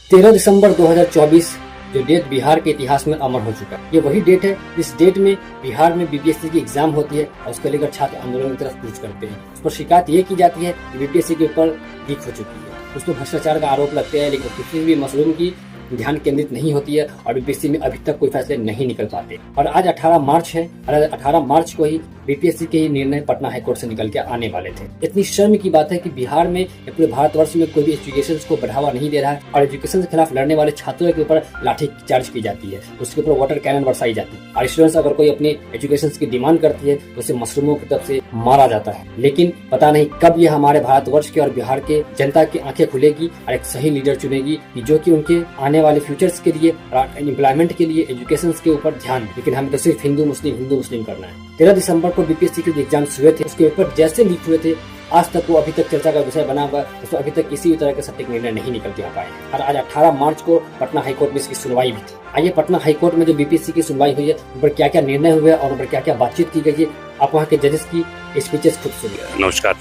13 दिसंबर 2024 जो डेट बिहार के इतिहास में अमर हो चुका है। ये वही डेट है, इस डेट में बिहार में बीपीएससी की एग्जाम होती है और उसको लेकर छात्र आंदोलन की तरफ कूच करते हैं। उस पर शिकायत ये की जाती है कि बीपीएससी के ऊपर लीक हो चुकी है, उस पर भ्रष्टाचार का आरोप लगते हैं, लेकिन किसी भी मसरूम की ध्यान केंद्रित नहीं होती है और बीपीएससी में अभी तक कोई फैसले नहीं निकल पाते। और आज 18 मार्च है और 18 मार्च को ही बीपीएससी के ही निर्णय पटना हाईकोर्ट से निकल के आने वाले थे। इतनी शर्म की बात है कि बिहार में या पूरे भारतवर्ष में कोई भी एजुकेशन को बढ़ावा नहीं दे रहा है और एजुकेशन के खिलाफ लड़ने वाले छात्रों के ऊपर लाठी चार्ज की जाती है, उसके ऊपर वाटर कैनन बरसाई जाती है और स्टूडेंट्स अगर कोई अपनी एजुकेशन की डिमांड करती है तो उसे मशरूमों की तरफ से मारा जाता है। लेकिन पता नहीं कब ये हमारे भारतवर्ष के और बिहार के जनता की आंखें खुलेगी और एक सही लीडर चुनेगी कि जो कि उनके आने वाले फ्यूचर्स के लिए एम्प्लॉयमेंट के लिए एजुकेशन के ऊपर ध्यान, लेकिन हमें तो सिर्फ हिंदू मुस्लिम करना है। 13 दिसंबर को बीपीएससी के एग्जाम्स हुए थे, उसके पेपर जैसे लीक हुए थे आज तक वो अभी तक चर्चा का विषय बना हुआ है, तो अभी तक किसी भी तरह के सटीक निर्णय नहीं निकल के आ पाए। और आज 18 मार्च को पटना हाईकोर्ट में इसकी सुनवाई भी थी। आइए पटना हाईकोर्ट में जो बीपीएससी की सुनवाई हुई है उन पर क्या क्या निर्णय हुए और उन पर क्या क्या बातचीत की गई है, आप वहाँ के जजेस की स्पीचेस खुद सुनिए। नमस्कार,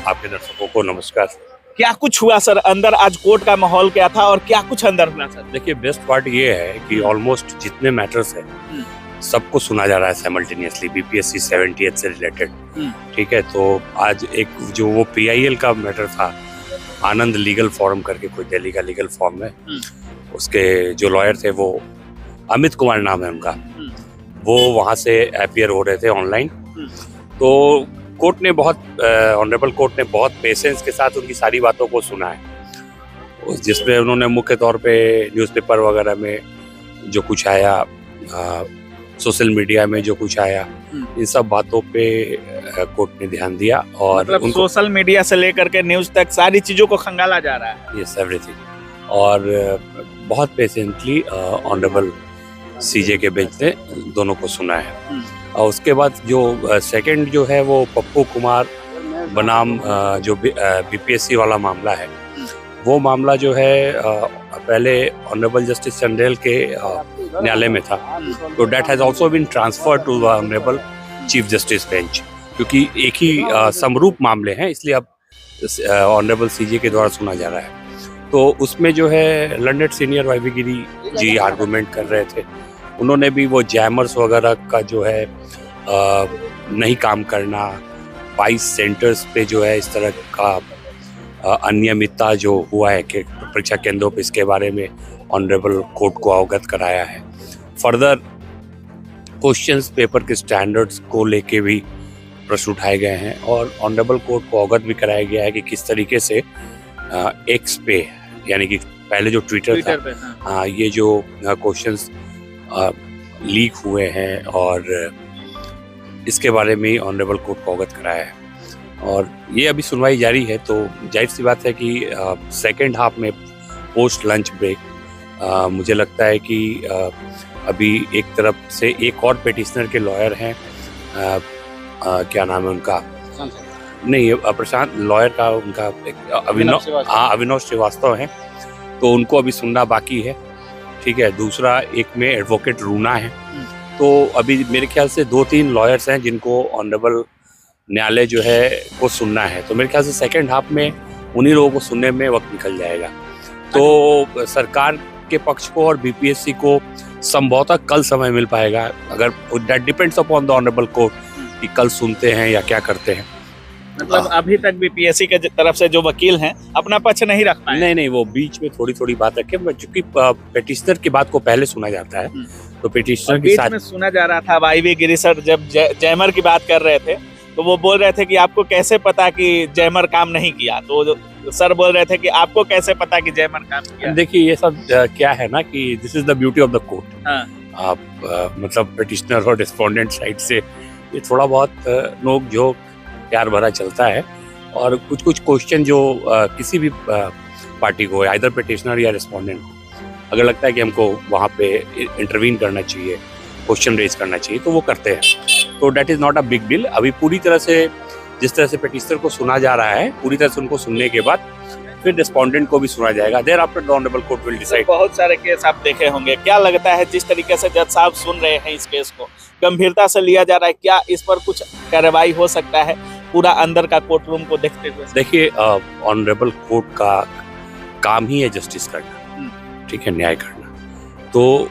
आपके दर्शकों को नमस्कार। क्या कुछ हुआ सर अंदर? आज कोर्ट का माहौल क्या था और क्या कुछ अंदर हुआ सर? देखिए, बेस्ट पार्ट ये है कि ऑलमोस्ट जितने मैटर्स है सबको सुना जा रहा है साइमल्टेनियसली, बीपीएससी 78 से रिलेटेड। ठीक है, तो आज एक जो वो पीआईएल का मैटर था, आनंद लीगल फोरम करके कोई दिल्ली का लीगल फॉर्म है, उसके जो लॉयर थे वो अमित कुमार नाम है उनका, वो वहाँ से अपीयर हो रहे थे ऑनलाइन। तो कोर्ट ने ऑनरेबल कोर्ट ने बहुत पेशेंस के साथ उनकी सारी बातों को सुना है, जिसमें उन्होंने मुख्य तौर पे न्यूज़पेपर वगैरह में जो कुछ आया, सोशल मीडिया में जो कुछ आया, इन सब बातों पे कोर्ट ने ध्यान दिया। और मतलब सोशल मीडिया से लेकर के न्यूज तक सारी चीजों को खंगाला जा रहा है। Yes, everything. और बहुत पेशेंटली ऑनरेबल सीजे के बेंच ने दोनों को सुना है। और उसके बाद जो सेकंड जो है वो पप्पू कुमार बनाम जो बीपीएससी वाला मामला है, वो मामला जो है पहले ऑनरेबल जस्टिस चंदेल के न्यायालय में था, तो date has also been transferred to the honourable chief justice bench, क्योंकि एक ही समरूप मामले हैं, इसलिए अब ऑनरेबल सीजे के द्वारा सुना जा रहा है। तो उसमें जो है लंडेड senior YV Giri ji argument कर रहे थे। उन्होंने भी वो जैमर्स वगैरह का जो है नहीं काम करना, 22 सेंटर्स पे जो है इस तरह का अनियमितता जो हुआ है कि परीक्षा केंद्रों पे, इसके बारे में ऑनरेबल कोर्ट को अवगत कराया है। फर्दर क्वेश्चंस पेपर के स्टैंडर्ड्स को लेके भी प्रश्न उठाए गए हैं और ऑनरेबल कोर्ट को अवगत भी कराया गया है कि किस तरीके से एक्स पे, यानी कि पहले जो ट्विटर था, ये जो क्वेश्चंस लीक हुए हैं और इसके बारे में ही ऑनरेबल कोर्ट को अवगत कराया है। और ये अभी सुनवाई जारी है, तो जाहिर सी बात है कि सेकेंड हाफ में पोस्ट लंच ब्रेक मुझे लगता है कि अभी एक तरफ से एक और पेटिशनर के लॉयर हैं, क्या नाम है उनका, नहीं प्रशांत लॉयर का, उनका अविनाश श्रीवास्तव हैं, तो उनको अभी सुनना बाकी है। ठीक है, दूसरा एक में एडवोकेट रूना है। तो अभी मेरे ख्याल से 2-3 लॉयर्स हैं जिनको ऑनरेबल न्यायालय जो है को सुनना है। तो मेरे ख्याल से सेकेंड हाफ में उन्हीं लोगों को सुनने में वक्त निकल जाएगा। तो सरकार के पक्ष को और बीपीएससी को संभवतः कल समय मिल पाएगा, अगर that depends upon the honourable court कि कल सुनते हैं या क्या करते हैं। मतलब अभी तक बीपीएससी के तरफ से जो वकील हैं अपना पक्ष नहीं रख पाए। नहीं, वो बीच में थोड़ी बात रखे, चूंकि पेटिशनर की बात को पहले सुना जाता है, तो पेटिशनर के साथ में सुना जा रहा था। वाईवी गिरी सर जब जैमर की बात कर रहे थे तो वो बोल रहे थे कि आपको कैसे पता कि जैमर काम नहीं किया, तो सर बोल रहे थे कि आपको कैसे पता कि जैमर काम किया। देखिए, ये सब क्या है ना कि this is the beauty of the court. आप मतलब पेटिशनर और रिस्पोंडेंट साइड से ये थोड़ा बहुत नोक झोंक प्यार भरा चलता है, और कुछ क्वेश्चन जो किसी भी पार्टी को, आइदर पेटिशनर या रिस्पोंडेंट को, अगर लगता है कि हमको वहाँ पे इंटरवीन करना चाहिए, क्वेश्चन रेज करना चाहिए, तो वो करते हैं। तो date is not a big deal. अभी पूरी तरह से जिस तरह से पेटिशनर को सुना जा रहा है, पूरी तरह से उनको सुनने के बाद फिर रिस्पोंडेंट को भी सुना जाएगा। Thereafter the honourable court will decide. बहुत सारे केस आप देखे होंगे, क्या लगता है जिस तरीके से जज साहब सुन रहे हैं इस केस को गंभीरता से लिया जा रहा है, क्या इस पर कुछ कार्रवाई हो सकता है पूरा अंदर का कोर्ट रूम को देखते हुए? देखिए, ऑनरेबल कोर्ट का काम ही है जस्टिस करना, ठीक है, न्याय करना। तो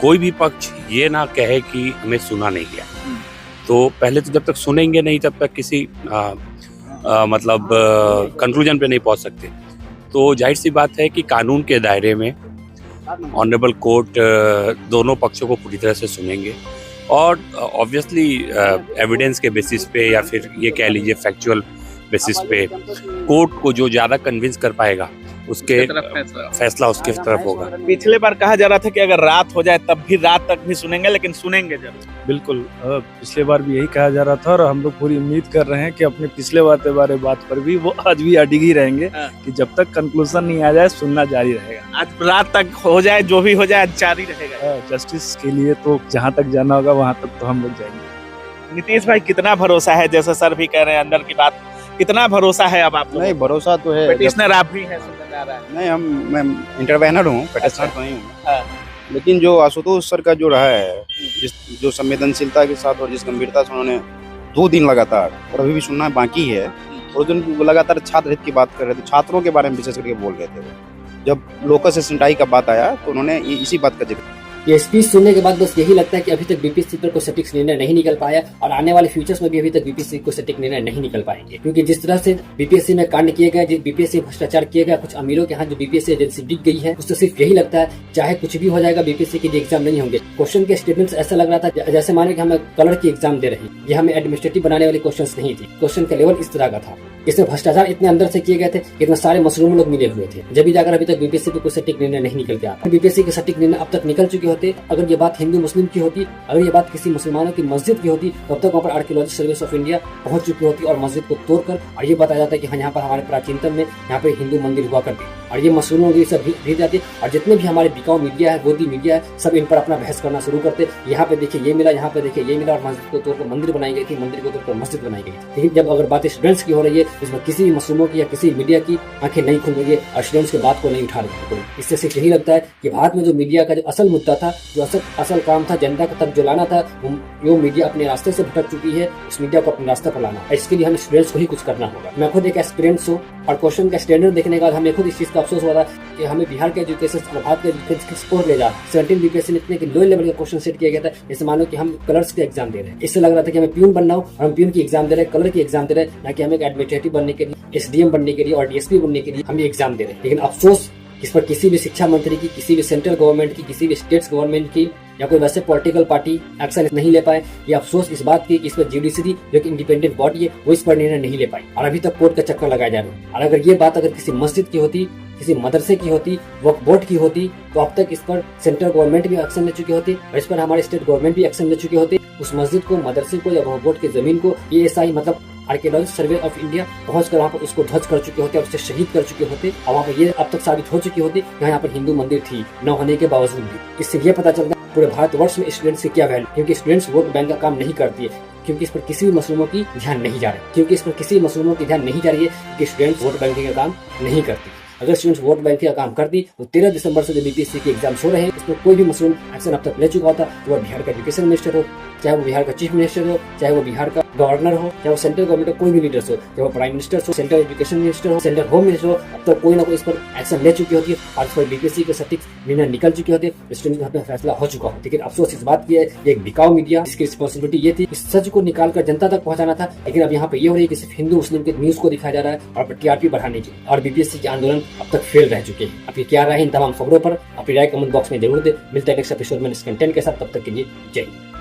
कोई भी पक्ष ये ना कहे कि हमें सुना नहीं गया। तो पहले तो जब तक सुनेंगे नहीं तब तक किसी मतलब कंक्लूजन पे नहीं पहुंच सकते। तो जाहिर सी बात है कि कानून के दायरे में ऑनरेबल कोर्ट दोनों पक्षों को पूरी तरह से सुनेंगे और ऑब्वियसली एविडेंस के बेसिस पे या फिर ये कह लीजिए फैक्चुअल बेसिस पे कोर्ट को जो ज़्यादा कन्विंस कर पाएगा उसके फैसला उसके तरफ होगा। पिछले बार कहा जा रहा था कि अगर रात हो जाए तब भी रात तक भी सुनेंगे, लेकिन सुनेंगे जरूर। बिल्कुल, पिछले बार भी यही कहा जा रहा था और हम लोग पूरी उम्मीद कर रहे हैं कि अपने पिछले बात पर भी वो आज भी अडिग ही रहेंगे कि जब तक कंक्लूजन नहीं आ जाए सुनना जारी रहेगा। आज रात तक हो जाए, जो भी हो जाए जारी रहेगा। जस्टिस के लिए तो जहाँ तक जाना होगा वहाँ तक तो हम लोग जाएंगे। नीतीश भाई, कितना भरोसा है, जैसे सर भी कह रहे हैं अंदर की बात, कितना भरोसा है अब आपको? नहीं, भरोसा तो है। पिटिशनर आप भी हैं, सुनने में आ रहा है। नहीं, मैं इंटरवेनर हूँ, पिटिशनर तो नहीं हूँ। हाँ। लेकिन जो आशुतोष सर का जो रहा है, जो संवेदनशीलता के साथ और जिस गंभीरता से उन्होंने 2 दिन लगातार, और अभी भी सुनना बाकी है, और उस दिन वो लगातार छात्र हित की बात कर रहे थे, छात्रों के बारे में विशेष करके बोल रहे थे। जब लोकस एसेंटाई का बात आया तो उन्होंने इसी बात का जिक्र। ये स्पीच सुनने के बाद बस यही लगता है कि अभी तक बीपीएससी पर कोई सटीक निर्णय नहीं निकल पाया और आने वाले फ्यूचर्स में भी अभी तक बीपीएससी को सटीक निर्णय नहीं निकल पाएंगे, क्योंकि जिस तरह से बीपीएससी में कांड किए गए, जिस बीपीएससी भ्रष्टाचार किए गए, कुछ अमीरों के हाथ जो बीपीएससी एजेंसी डिग गई है, उससे सिर्फ यही लगता है चाहे कुछ भी हो जाएगा बीपीएससी के एग्जाम नहीं होंगे। क्वेश्चन के स्टेटमेंट ऐसा लग रहा था जैसे माने कि हमें कलर की एग्जाम दे रही, ये हमें एडमिनिस्ट्रेटिव बनाने वाली क्वेश्चन नहीं थी। क्वेश्चन का लेवल इस तरह का था, इसमें भ्रष्टाचार इतने अंदर से किए गए थे, इतने सारे मशरूम लोग मिले हुए थे, जब भी जाकर अभी तक बीपीएससी पे कोई सटीक निर्णय नहीं निकल के आता। बीपीएससी के सटीक निर्णय अब तक निकल चुके होते। अगर ये बात हिंदू मुस्लिम की होती, अगर ये बात किसी मुसलमानों की मस्जिद की होती, तब तक वहाँ पर आर्कियोलॉजिकल सर्विस ऑफ इंडिया पहुंच चुकी होती और मस्जिद को तोड़कर और ये बताया जाता है कि हाँ, यहाँ पर हमारे प्राचीनतम में यहाँ पे हिंदू मंदिर हुआ करती, और ये मशरूम ये सब भेज जाती। और जितने भी हमारे बिकाऊ मीडिया है, गोदी मीडिया है, सब इन पर अपना बहस करना शुरू करते। यहाँ पे देखिए ये मिला, यहाँ पे देखिए ये मिला, और मस्जिद को तोड़कर मंदिर बनाई गई थी, मंदिर को तोड़कर मस्जिद बनाई गई थी। लेकिन जब अगर बात स्टूडेंट्स की हो रही है, इसमें किसी भी मशरूमों की या किसी मीडिया की आंखें नहीं खुल रही है और स्टूडेंट्स की बात को नहीं उठा रही है। इससे सिर्फ यही लगता है कि भारत में जो मीडिया का जो असल मुद्दा था, जो असल काम था, जनता तक जो लाना था, वो मीडिया अपने रास्ते से भटक चुकी है। उस मीडिया को अपने रास्ते पर लाना, इसके लिए हमें स्टूडेंट्स को ही कुछ करना होगा। मैं खुद एक एस्पिरेंट्स हूँ और क्वेश्चन का स्टैंडर्ड देखने के बाद हमें खुद इस चीज का अफसोस हो रहा है कि हमें बिहार के एजुकेशन और भारत के एजुकेशन स्कोर ले जा 17 बीपीएससी ने इतने लो लेवल का क्वेश्चन सेट किया गया था, जैसे मानो कि हम कलर्स के एग्जाम दे रहे हैं। इससे लग रहा था कि हमें प्यून बनना हो और हम प्यून की एग्जाम दे रहे हैं, कलर की एग्जाम दे रहे हैं, ना कि हमें एडमिनिस्ट्रेटिव बनने के लिए, एसडीएम बनने के लिए और डीएसपी बनने के लिए हम ये एग्जाम दे रहे हैं। लेकिन अफसोस इस पर किसी भी शिक्षा मंत्री की, किसी भी सेंट्रल गवर्नमेंट की, किसी भी स्टेट्स गवर्नमेंट की या कोई वैसे पॉलिटिकल पार्टी एक्शन नहीं ले पाए। ये अफसोस इस बात की कि इस पर जुडिशरी जो कि इंडिपेंडेंट बॉडी है वो इस पर निर्णय नहीं ले पाई और अभी तक कोर्ट का चक्कर लगाया जा रहा है। और अगर ये बात अगर किसी मस्जिद की होती, किसी मदरसे की होती, वक्फ बोर्ड की होती, तो अब तक इस पर सेंट्रल गवर्नमेंट भी एक्शन ले चुकी होती और इस पर हमारे स्टेट गवर्नमेंट भी एक्शन ले चुके होते। उस मस्जिद को, मदरसे को या वक्फ बोर्ड की जमीन को ASI मतलब आर्कियोलॉजिकल सर्वे ऑफ इंडिया पहुंचकर वहाँ पर उसको ध्वस्त कर चुके होते और उसे शहीद कर चुके होते और वहाँ पर ये अब तक साबित हो चुकी होती कि यहाँ पर हिंदू मंदिर थी न होने के बावजूद भी। इससे ये पता चलता है पूरे भारतवर्ष में स्टूडेंट्स की क्या वैल्यू, क्योंकि स्टूडेंट्स वोट बैंक का काम नहीं करती है, क्योंकि इस पर किसी भी मसलूमों की ध्यान नहीं जा रही है, कि स्टूडेंट्स वोट बैंकिंग का काम नहीं करती। अगर स्टूडेंट्स वोट बैंकिंग का काम करती तो 13 दिसंबर से जो बीपीएससी के एग्जाम्स हो रहे हैं इसमें कोई भी मसलूम एक्शन अब तक ले चुका होता, तो वह बिहार का एजुकेशन मिनिस्टर हो, चाहे वो बिहार का चीफ मिनिस्टर हो, चाहे वो बिहार का गवर्नर हो, चाहे वो सेंट्रल गवर्नमेंट का कोई भी लीडर्स हो, चाहे वो प्राइम मिनिस्टर हो, सेंट्रल एजुकेशन मिनिस्टर हो, सेंट्रल होम मिनिस्टर हो, अब तक कोई ना कोई इस पर एक्शन ले चुकी होती है और इस पर बीपीएससी के सटीक निर्णय निकल चुके होते, स्टूडेंट का फैसला हो चुका हो। लेकिन अफसोस इस बात की है, एक बिकाऊ मीडिया जिसकी रिस्पॉन्सिबिलिटी ये थी इस सच को निकालकर जनता तक पहुंचाना था, लेकिन अब यहाँ पे ये हो रही है कि सिर्फ हिंदू मुस्लिम के न्यूज को दिखाया जा रहा है और TRP बढ़ाने की, और बीपीएससी के आंदोलन अब तक फेल रह चुके हैं। अब ये क्या रहा है इन तमाम खबरों पर अपनी राय कमेंट बॉक्स में जरूर दे। मिलता है नेक्स्ट एपिसोड में इस कंटेंट के साथ, तब तक के लिए जय हिंद।